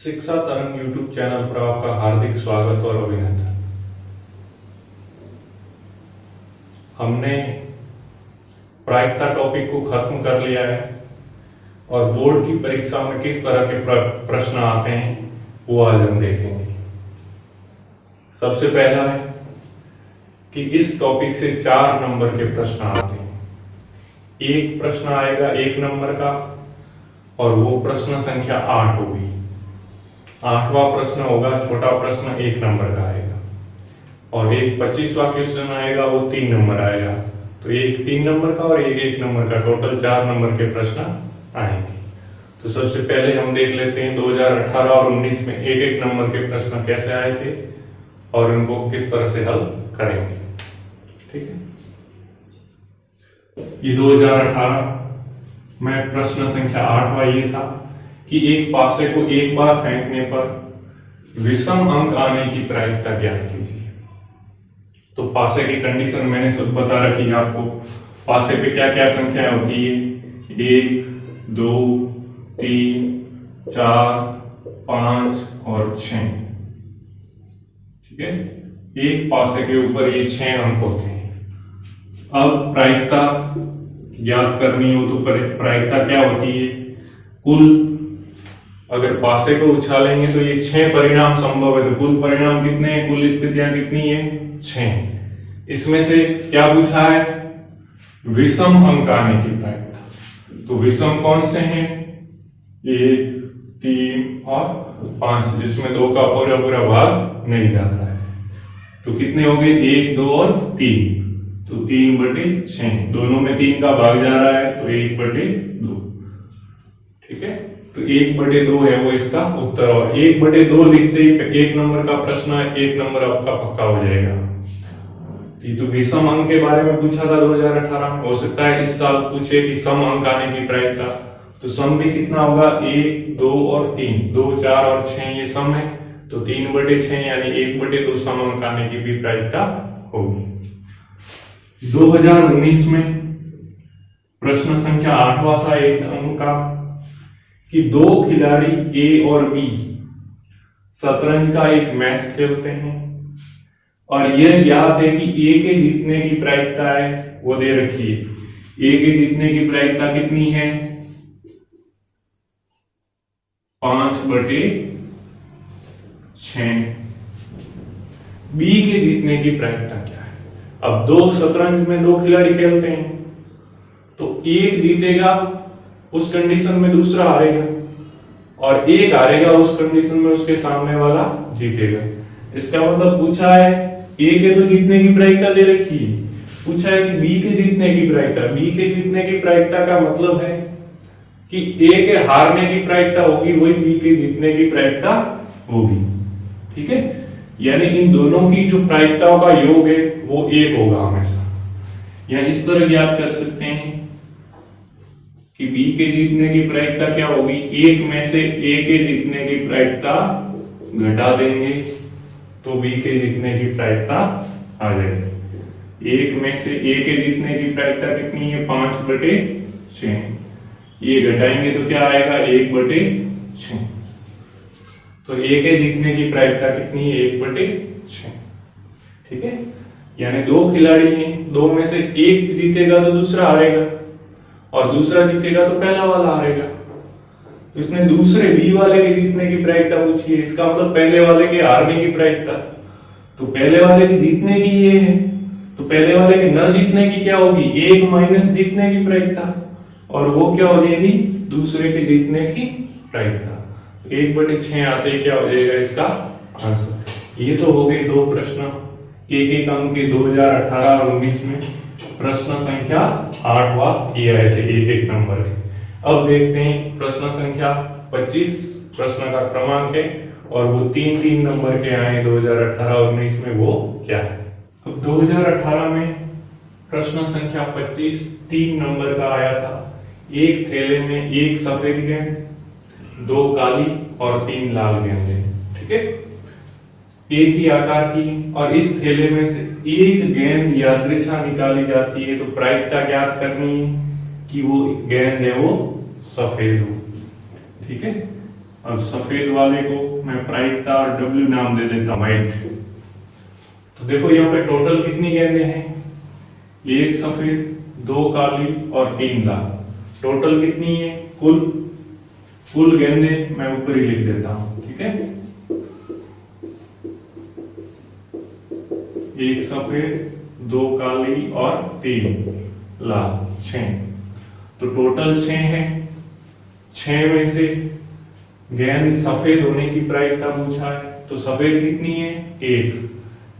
शिक्षा तरंग YouTube channel पर आपका हार्दिक स्वागत और अभिनंदन। हमने प्रायिकता टॉपिक को खत्म कर लिया है और बोर्ड की परीक्षा में किस तरह के प्रश्न आते हैं वो आज हम देखेंगे। सबसे पहला है कि इस टॉपिक से 4 नंबर के प्रश्न आते हैं। एक प्रश्न आएगा 1 नंबर का और वो प्रश्न संख्या 8 होगी। 8वां प्रश्न होगा, छोटा प्रश्न 1 नंबर का आएगा और एक 25वां क्वेश्चन आएगा, वो 3 नंबर आएगा। तो एक 3 नंबर का और एक 1 नंबर का, टोटल 4 नंबर के प्रश्न आएंगे। तो सबसे पहले हम देख लेते हैं 2018 और 19 में 1-1 नंबर के प्रश्न कैसे आए थे और उनको किस तरह से हल करेंगे। ठीक है, ये 2018 में प्रश्न संख्या 8वां ये था कि एक पासे को एक बार फेंकने पर विषम अंक आने की प्रायिकता ज्ञात कीजिए। तो पासे की कंडीशन मैंने सब बता रखी है आपको। पासे पे क्या क्या संख्याएं होती है, 1, 2, 3, 4, 5 और 6। ठीक है, एक पासे के ऊपर ये 6 अंक होते हैं। अब प्रायिकता ज्ञात करनी हो तो प्रायिकता क्या होती है, कुल अगर पासे को उछालेंगे तो ये 6 परिणाम संभव है। तो कुल परिणाम कितने हैं, कुल स्थितियां कितनी है, 6। इसमें से क्या पूछा है, विषम अंक आने की प्रायिकता। तो विषम कौन से हैं, 1, 3 और 5, जिसमें 2 का पूरा भाग नहीं जाता है। तो कितने हो गए, 1, 2 और 3। तो 3/6, दोनों में 3 का भाग जा रहा है तो 1/2। ठीक है, तो 1/2 है वो इसका उत्तर। और 1/2 लिखते ही 1 नंबर का प्रश्न है, 1 नंबर आपका पक्का हो जाएगा। तो विषम अंक के बारे में पूछा था 2018 में, हो सकता है इस साल पूछे कि सम अंक आने की प्रायिकता। तो सम भी कितना होगा, 1, 2 और 3, 2, 4 और 6 ये सम है। तो 3/6 यानी 1/2 सम अंक आने की भी प्रायिकता होगी। 2019 में प्रश्न संख्या 8वां था 1 अंक का कि 2 खिलाड़ी ए और बी शतरंज का एक मैच खेलते हैं और यह ज्ञात है कि ए के जीतने की प्रायिकता है, वो दे रखी है। ए के जीतने की प्रायिकता कितनी है, 5/6। बी के जीतने की प्रायिकता क्या है। अब 2 शतरंज में 2 खिलाड़ी खेलते हैं तो एक जीतेगा उस कंडीशन में दूसरा हारेगा और एक हारेगा उस कंडीशन में उसके सामने वाला जीतेगा। इसका मतलब पूछा है ए के तो जीतने की प्रायिकता दे रखी है, पूछा है कि बी के जीतने की प्रायिकता। बी के जीतने की प्रायिकता का मतलब है कि ए के हारने की प्रायिकता होगी वही बी के जीतने की प्रायिकता होगी। ठीक है, यानी इन दोनों की जो प्रायिकताओं का योग है वो 1 होगा हमेशा। या इस तरह ज्ञात कर सकते हैं कि बी के जीतने की प्रायिकता क्या होगी, 1 में से ए के जीतने की प्रायिकता घटा देंगे तो बी के जीतने की प्रायिकता आ जाएगी। 1 में से ए के जीतने की प्रायिकता कितनी है, 5/6। ये घटाएंगे तो क्या आएगा, 1/6। तो ए के जीतने की प्रायिकता कितनी है, 1/6। ठीक है, यानी 2 खिलाड़ी हैं, 2 में से एक जीतेगा तो दूसरा हारेगा और दूसरा जीतेगा तो पहला वाला हारेगा। तो इसने दूसरे बी वाले के जीतने की प्रायिकता पूछी है, इसका मतलब पहले वाले के हारने की प्रायिकता। तो पहले वाले के जीतने की ये है, तो पहले वाले के न जीतने की क्या होगी, 1 माइनस जीतने की प्रायिकता, और वो क्या हो जाएगी, दूसरे के जीतने की प्रायिकता। 1/6 आते ही क्या हो जाएगा इसका आंसर। ये तो हो गए 2 प्रश्न 1-1 अंक के 2018 और 19 में। प्रश्न संख्या 8वां ये आए थे 1-1 नंबर के। अब देखते हैं प्रश्न संख्या 25 प्रश्न का क्रमांक है और वो 3-3 नंबर के आए 2018 और 19 में, वो क्या है। अब 2018 में प्रश्न संख्या 25 3 नंबर का आया था। एक थैले में 1 सफेद गेंद, 2 काली और 3 लाल गेंदें। ठीक है, एक ही आकार की, और इस थैले में से एक गेंद यादृच्छा निकाली जाती है। तो प्रायिकता ज्ञात करनी है कि वो गेंद है वो सफेद हो। ठीक है, अब सफेद वाले को मैं प्रायिकता और W नाम दे देता हूं, व्हाइट। तो देखो यहाँ पे टोटल कितनी गेंदें हैं, एक सफेद, दो काली और तीन लाल। टोटल कितनी है, कुल गेंदें मैं ऊपर ही लिख देता हूं, ठीक है। एक सफेद, दो काली और तीन लाल, 6। तो टोटल 6 है। 6 में से गेंद सफेद होने की प्रायिकता पूछा है, तो सफेद कितनी है, 1,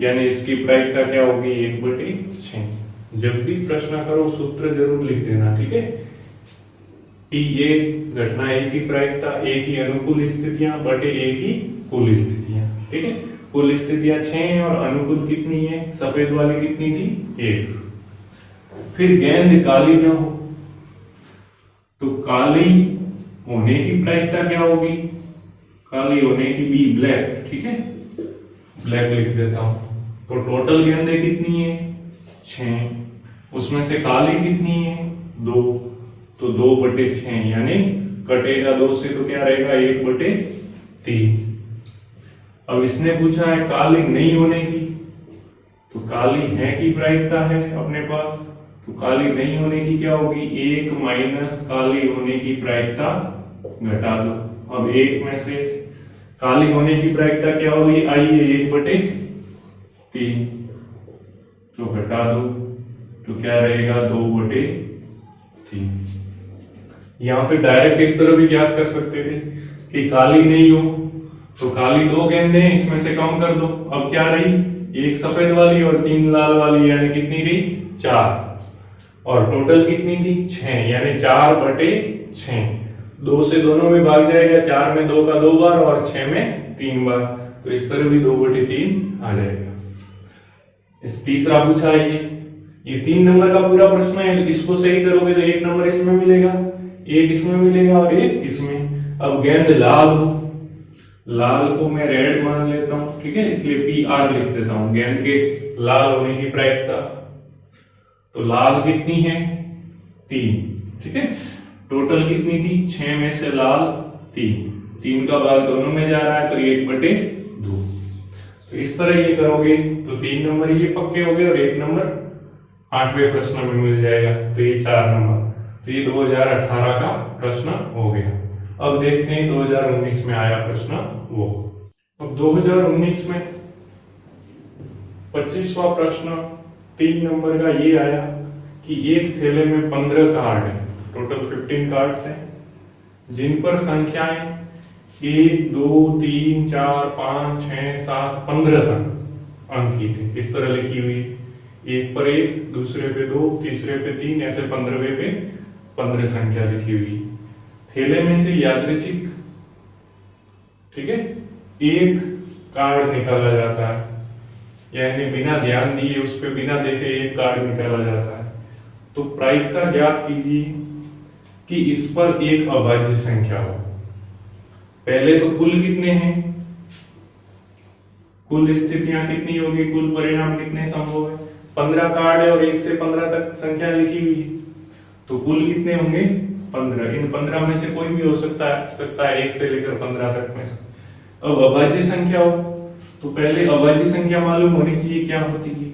यानी इसकी प्रायिकता क्या होगी, 1/6। जब भी प्रश्न करो सूत्र जरूर लिख देना, ठीक है। ये घटना एक ही प्रायिकता, एक ही अनुकूल स्थितियां बटे एक ही कुल स्थितियां, ठीक है। कुल स्थितियां 6 हैं और अनुकूल कितनी है, सफेद वाली कितनी थी, 1। फिर गेंद काली ना हो, तो काली होने की प्रायिकता क्या होगी, काली होने की बी, ब्लैक, ठीक है, ब्लैक लिख देता हूं। तो टोटल गेंदें कितनी है, 6, उसमें से काली कितनी है, 2, तो 2/6, यानी कटेगा 2 से तो क्या रहेगा, 1/3। अब इसने पूछा है काली नहीं होने की, तो काली है की प्रायिकता है अपने पास, तो काली नहीं होने की क्या होगी, 1 माइनस काली होने की प्रायिकता घटा दो। अब 1 में से काली होने की प्रायिकता क्या होगी, आइए 1/3, तो घटा दो, तो क्या रहेगा, 2/3। यहां पे डायरेक्ट इस तरह भी ज्ञात कर सकते थे कि काली नहीं हो तो खाली 2 गेंदें हैं, इसमें से कम कर दो। अब क्या रही, 1 सफेद वाली और 3 लाल वाली, यानी कितनी रही, 4। और टोटल कितनी थी, 6, यानी 4/6। 2 से दोनों में भाग जाएगा, 4 में 2 का 2 बार और 6 में 3 बार, तो इस तरह भी 2/3 आ जाएगा। इस तीसरा पूछा है ये 3 नंबर का पूरा प्रश्न है। इसको सही करोगे तो 1 नंबर इसमें मिलेगा, 1 इसमें मिलेगा और 1 इसमें। अब गेंद लाल हो, लाल को मैं रेड मान लेता हूं, ठीक है, इसलिए PR लिख देता हूं, गेंद के लाल होने की प्रायिकता। तो लाल कितनी है, 3, ठीक है। टोटल कितनी थी, 6 में से लाल 3 का भाग दोनों में जा रहा है, तो 1/2। तो इस तरह ये करोगे तो 3 नंबर ये पक्के हो गए और 1 नंबर 8वें प्रश्न में मिल जाएगा, तो ये 4 नंबर। तो ये 2018 का प्रश्न हो गया। अब देखते हैं 2019 में आया प्रश्न वो। अब 2019 में 25वां प्रश्न 3 नंबर का ये आया कि एक थैले में 15 कार्ड है, टोटल 15 कार्ड्स हैं, जिन पर संख्याएं 1 2 3 4 5 6 7 15 तक अंकित है। इस तरह लिखी हुई, एक पर 1, दूसरे पे 2, तीसरे पे 3, ऐसे 15वें पे 15 संख्या लिखी हुई। थैले में से यादृच्छिक, ठीक है, एक कार्ड निकाला जाता है, यानी बिना ध्यान दिए, उस पे बिना देखे एक कार्ड निकाला जाता है। तो प्रायिकता ज्ञात कीजिए कि इस पर एक अभाज्य संख्या हो। पहले तो कुल कितने हैं, कुल स्थितियां कितनी होगी, कुल परिणाम कितने संभव है, 15 कार्ड है और 1 से 15 तक संख्या लिखी हुई है, तो कुल कितने होंगे, 15। इन 15 में से कोई भी हो सकता है 1 से लेकर 15 तक में। अब अभाज्य संख्या हो तो पहले अभाज्य संख्या मालूम होनी चाहिए क्या होती है,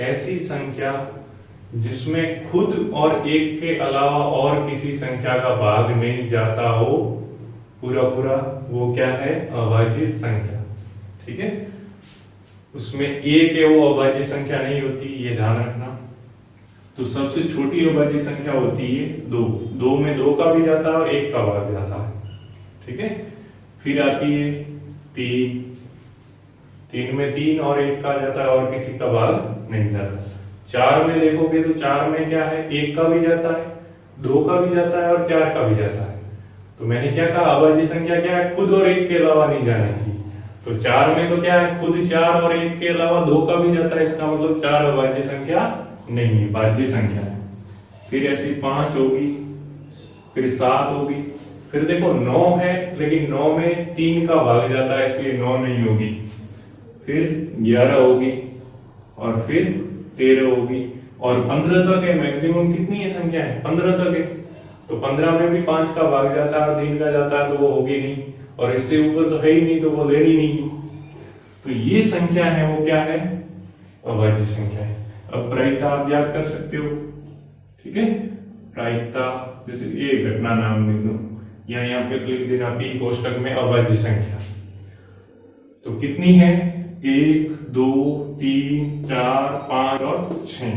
ऐसी संख्या जिसमें खुद और एक के अलावा और किसी संख्या का भाग नहीं जाता हो पूरा, वो क्या है, अभाज्य संख्या, ठीक है। उसमें एक है वो अभाज्य संख्या नहीं होती, ये ध्यान रखना। तो सबसे छोटी अभाज्य संख्या होती है 2 में 2 का भी जाता है और 1 का भाग जाता है, ठीक है। फिर आती है 3 में 3 और 1 का जाता है और किसी का भाग नहीं जाता। 4 में देखोगे तो 4 में क्या है, 1 का भी जाता है, 2 का भी जाता है और 4 का भी जाता है। तो मैंने क्या कहा, अभाज्य संख्या क्या है, खुद और 1 के अलावा नहीं जाना चाहिए। तो 4 में तो क्या है, खुद 4 और 1 के अलावा 2 का भी जाता है, इसका मतलब 4 अभाज्य संख्या नहीं है, भाज्य संख्या है। फिर ऐसी 5 होगी, फिर 7 होगी, फिर देखो 9 है, लेकिन 9 में 3 का भाग जाता है, इसलिए 9 नहीं होगी। फिर 11 होगी और फिर 13 होगी और 15 तक है। मैक्सिमम कितनी है संख्या है, 15 तक है। तो 15 में भी 5 का भाग जाता है और 3 का जाता है तो वो होगी नहीं, और इससे ऊपर तो है ही नहीं तो वो लेनी नहीं। तो ये संख्या है वो क्या है, अभाज्य संख्या है। अब प्रायिकता आप याद कर सकते हो, ठीक है। प्रायिकता जैसे ये घटना नाम लिख दो या यहाँ पे लिख देना पी कोष्टक में अभाज्य संख्या। तो कितनी है, 1 2 3 4 5 और 6,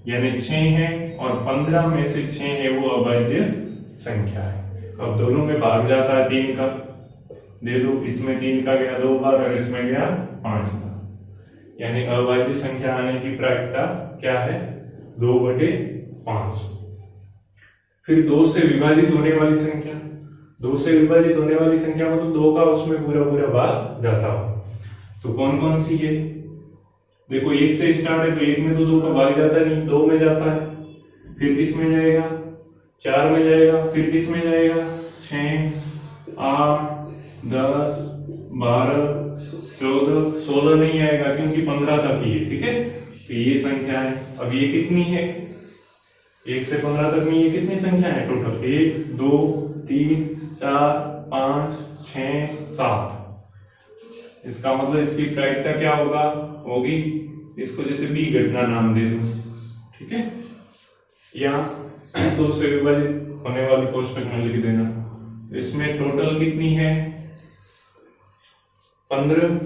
यानी 6 है और 15 में से 6 है वो अभाज्य संख्या है। अब दोनों में भाग जाता है 3 का, दे दो, इसमें 3 का गया 2 बार और इसमें गया 5 बार, यानी अभाज्य संख्या आने की प्रायिकता क्या है, 2/5। फिर 2 से विभाजित होने वाली संख्या, 2 से विभाजित होने वाली संख्या मतलब 2 का उसमें पूरा पूरा भाग जाता हो, तो कौन कौन सी है, देखो 1 से स्टार्ट है तो 1 में तो 2 का भाग जाता नहीं, 2 में जाता है, फिर किस में जाएगा, 4 में जाएगा, फिर किस में जाएगा, 6 8 10 12 14 16 नहीं आएगा क्योंकि 15 तक ही है, ठीक है। तो ये संख्या है। अब ये कितनी है, 1 से 15 तक में ये कितनी संख्या है टोटल, 1 2 3 4 5 6 7। इसका मतलब इसकी प्रायिकता क्या होगा, होगी, इसको जैसे बी घटना नाम दे दो, ठीक है, या 2 से विभाजित होने वाली कोष्टक में लिख देना। इसमें टोटल कितनी है, 15।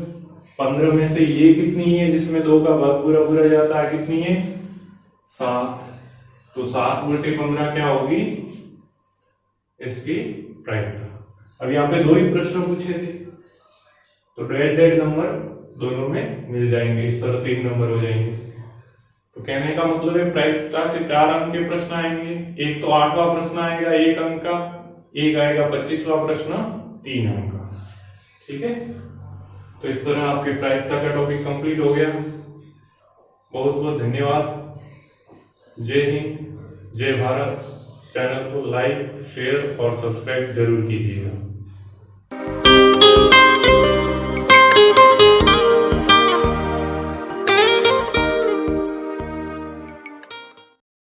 15 में से ये कितनी है जिसमें 2 का भाग पूरा पूरा जाता है, कितनी है, 7। तो 7/15 क्या होगी इसकी प्रायिकता। अब यहाँ पे 2 ही प्रश्न पूछे थे तो डेड नंबर दोनों में मिल जाएंगे, इस तरह 3 नंबर हो जाएंगे। तो कहने का मतलब है प्रायिकता से 4 अंक के प्रश्न आएंगे, एक तो 8वां प्रश्न आएगा 1 अंक का, एक आएगा 25वां प्रश्न 3 अंक का, ठीक है। तो इस तरह आपके प्रायिकता का टॉपिक कंप्लीट हो गया। बहुत बहुत धन्यवाद। जय हिंद, जय भारत। चैनल को लाइक शेयर और सब्सक्राइब जरूर कीजिएगा।